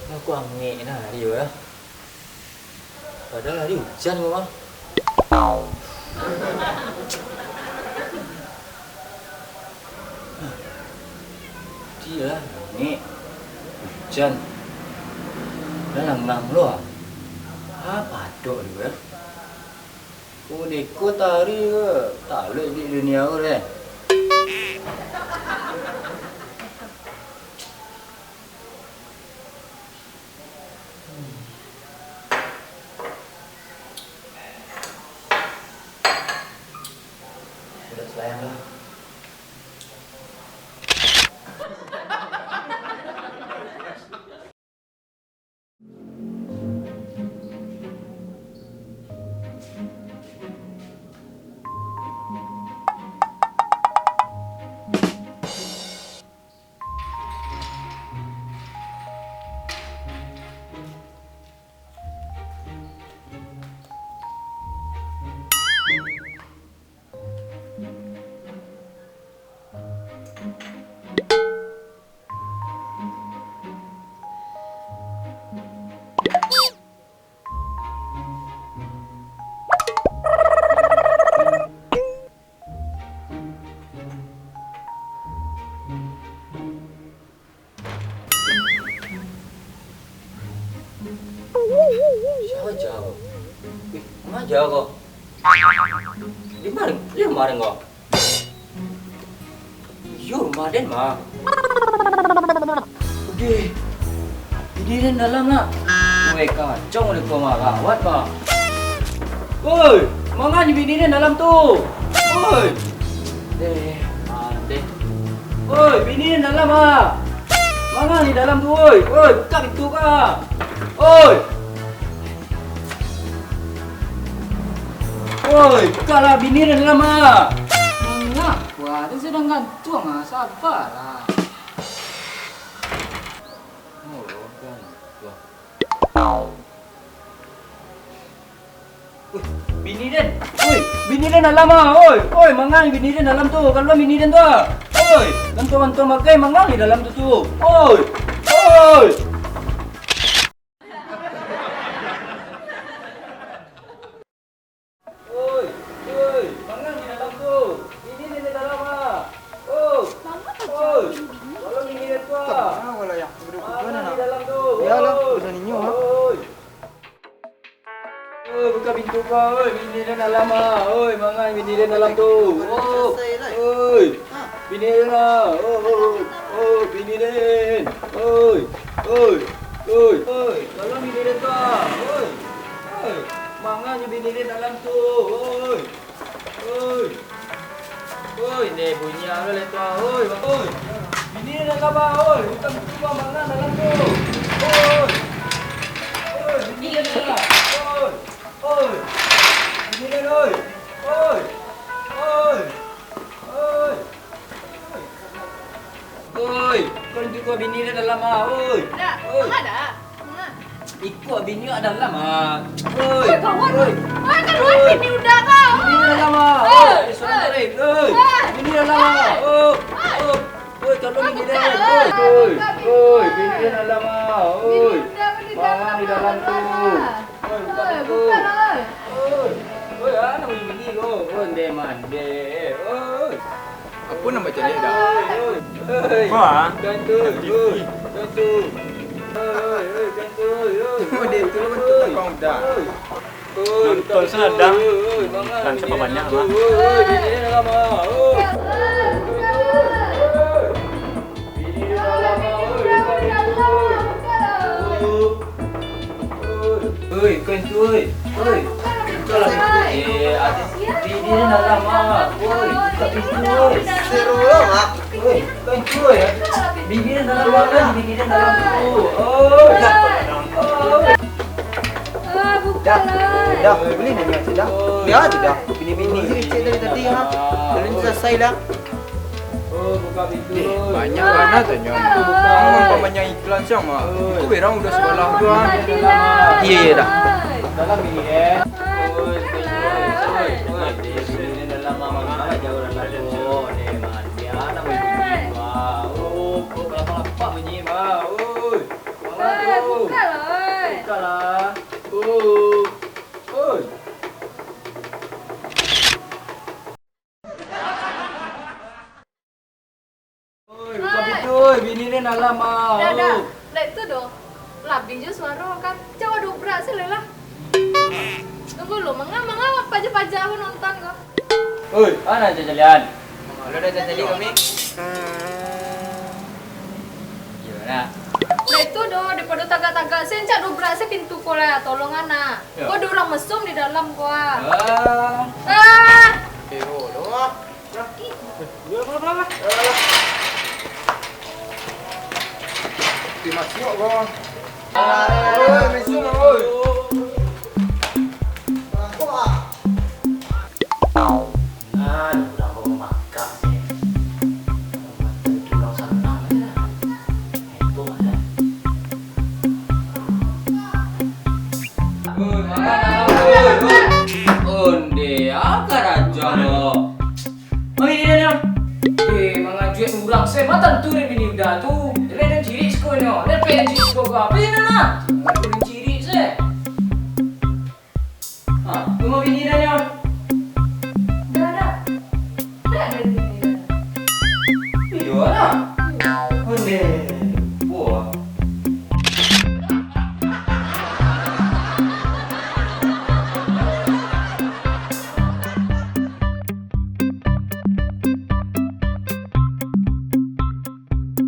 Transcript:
Aku ambil dah dia lah. Padahal hari hujan kau. Dia lah ambil hujan. Dah langang lu ah. Apa dok dia? Kau deko tari ke? Tak boleh di dunia kau deh. Sudah sayang lah. Siapa jago? Mana jago? Di mana kau? Yo, maden mah. Oke. Ini dalam nak. Wei kacau ni kau mah gawat mah. Oi, mana ni bini dalam tu? Oi. Mande. Oi, bini dalam mah. Mana ni dalam tu? Oi, buka pintu kah? Oi. Oi, bukalah bini dia dalam ah. Ngapa? Dia sedang gantung ah, sabarlah. Oh, gantung. Bini dia. Oi, bini dia dalam ah. Oi, mangang bini dia dalam tu. Kalau bini dia tu. Oi, gantung makai mangang di dalam tu. Oi. Buka pintu kau, bini dia dalam ah. Mangan bini dia dalam tu. Bini dia lah. Bini dia. Tolong bini dia tu. Mangan je bini dia dalam tu. Ni bunyi apa le tu? Bini dia dalam ah. Buka pintu kau, mangan dalam tu. Bini dia dalam. Bini dia oi. Kau juga bini dia dalam ah. Dah, ada. Ikut bini dia dalam ah. Kawan. Kan bini udah kau. Bini dia dalam ah. Sorang tarik. Bini dia dalam ah. Tolong bini dia. Bini dia dalam ah. Mangan di dalam tu. Buka pintu. Ana bini kau. Mande. Apa nak baca dia dah? Wah, gantu. Oh dia tu lah betul kau dah. Nonton sedang. Kan sama banyak lah. Bini dia dalam ah. Bini dia dalam ah. Gantu. Bukalah pintu. Ada bini dia dalam ah. Buka pintu. Seru mak. Gantu ya. Bini dia dalam ah. Bini dia dalam tu. Dah beli ni macam dah. Dia tu dah. Bini-bini ni cek dari tadi ha. Belum selesai dah. Buka pintu. Banyak mana tanya. Kamu banyak iklan siang mak. Itu berang udah sekolah doang. Iya dah. Dalam bini dia. Bini dalam mama jauh dalam tu. Dia nak bunyi. Kenapa bunyi? Mama tu. loh. Kalah. Oi. Oi, buka pintu, bini ni nak lama. Dah. Dah itu dong. Labing je suara kan. Coba dobrak sih lah. Tunggu lu, mangga pajak aku nonton kok. Oi, mana jalan? Lo dah jadi kami. Ya nak. Nah itu doh, daripada tagak-tagak saya cak dobrak saya pintu kau lah, tolong anak. Ya. Kau ada orang mesum di dalam kau. Ah. Ah, Doa. Ya, apa? Terima kasih kau. Oi, mesum oi. Ah, udah mau makan sih. Tulang senang ya. Itu ada. Onde akar aja lo. Oh iya. Mangan duit urang saya matan turin bini udah tuh. Dia ciri sekolah. Dia pengen ciri sekolah. Apa sih nana?